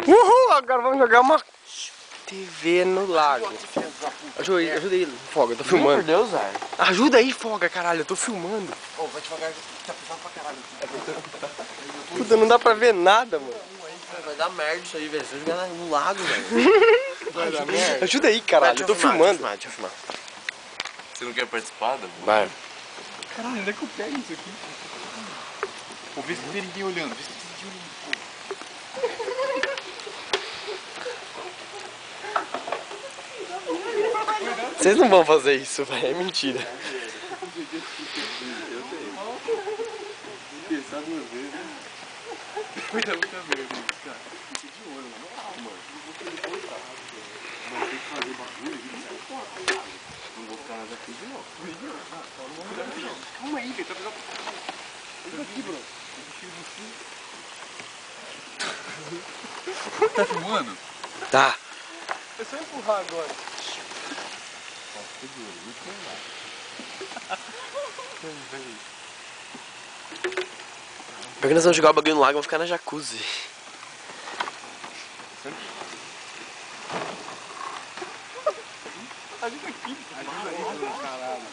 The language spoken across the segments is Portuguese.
Uhul, agora vamos jogar uma TV no lago. Ajuda aí, Foga, eu tô filmando. Meu Deus, velho. Ajuda aí, Foga, caralho, eu tô filmando. Ô, vai devagar, tá pesado pra caralho. Puta, não dá pra ver nada, mano. Vai dar merda isso aí, velho. Você vai jogar no lago, velho. Vai dar merda. Ajuda aí, caralho, eu tô filmando. Deixa eu filmar. Você não quer participar, Dabu? Vai. Caralho, onde é que eu pego isso aqui? Pô, vê se tem ninguém olhando, vê se tem ninguém olhando, pô. Vocês não vão fazer isso, velho, é mentira. Pensar duas vezes. Vai dar muita merda isso, cara. Isso é de olho, mano. Mano, mas tem que fazer bagulho aqui, não sai fora, cara. Não vou ficar nada aqui de novo. Calma aí, velho, tá pesado. Olha aqui, bro. Tá filmando? Tá. É só empurrar agora. Porque nós vamos jogar o bagulho no lago e vamos ficar na jacuzzi. Ajuda aqui. Ajuda aí, caralho.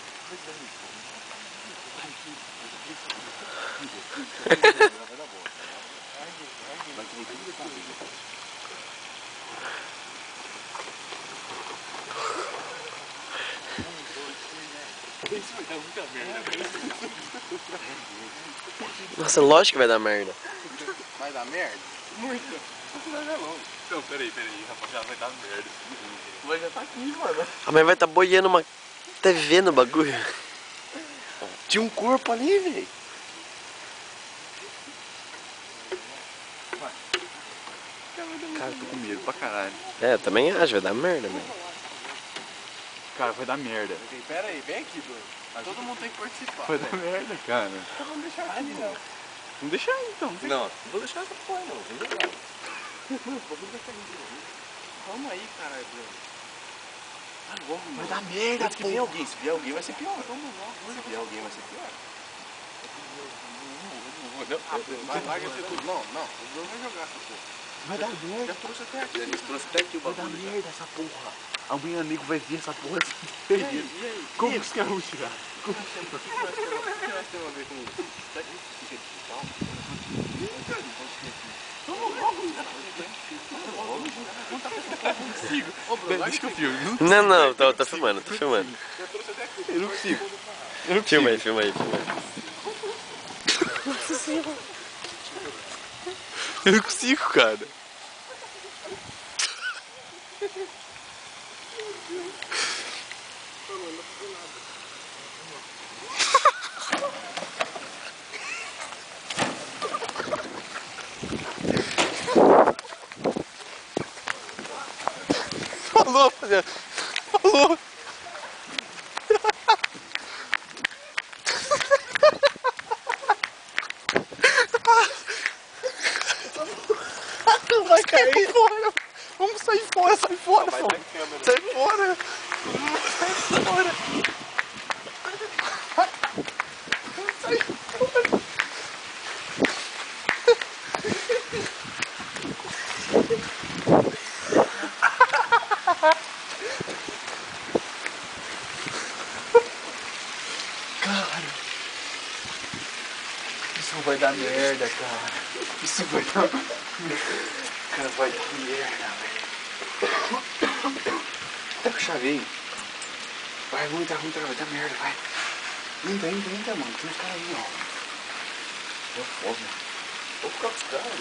Isso vai dar muita merda, velho. Nossa, lógico que vai dar merda. Vai dar merda? Muito. Você vai ver logo. Não, peraí, rapaziada, vai dar merda. Mas já tá aqui, mano. A mãe vai estar boiando uma TV no bagulho. Tinha um corpo ali, velho. Cara, eu tô com medo pra caralho. É, também acho, vai dar merda, mano. Cara, vai dar merda. Pera aí, vem aqui, Bruno. Todo mundo tem que participar. Vai dar merda, cara. Então vamos deixar aqui, não. Vamos deixar aí, então. Não vou deixar essa porra, não. Vem jogar. Vamos deixar aí, Bruno. Calma aí, caralho, Bruno. Vai dar merda, se vier alguém. Se vier alguém vai ser pior. Vamos lá. Se vier alguém vai ser pior. Larga esse tudo. Não. O Bruno vai jogar essa porra. Vai dar merda. Já trouxe até aqui. Eles trouxe até aqui o bagulho. Vai dar merda essa porra. Amanhã amigo vai ver essa porra. E aí? Como que os caras vão tirar? O que nós temos a ver com isso? Será que isso fica digital? Ô, Bruno, Deixa que eu filme. Não, tô filmando, tô filmando. Eu não consigo. Filma aí, filma aí. Eu não consigo, cara. Falou, rapaziada. Falou. Vai cair fora. Vamos sair fora, sai fora. Sai fora. Sai fora. Sai fora. Cara, isso vai dar merda, cara. Isso vai dar merda. Cara, vai dar merda, velho. Pega a chave aí. Vai, vamos entrar, vai dar merda, vai. Entra, mano. Tem uns caras aí, ó. Eu foda. Vou ficar com os caras.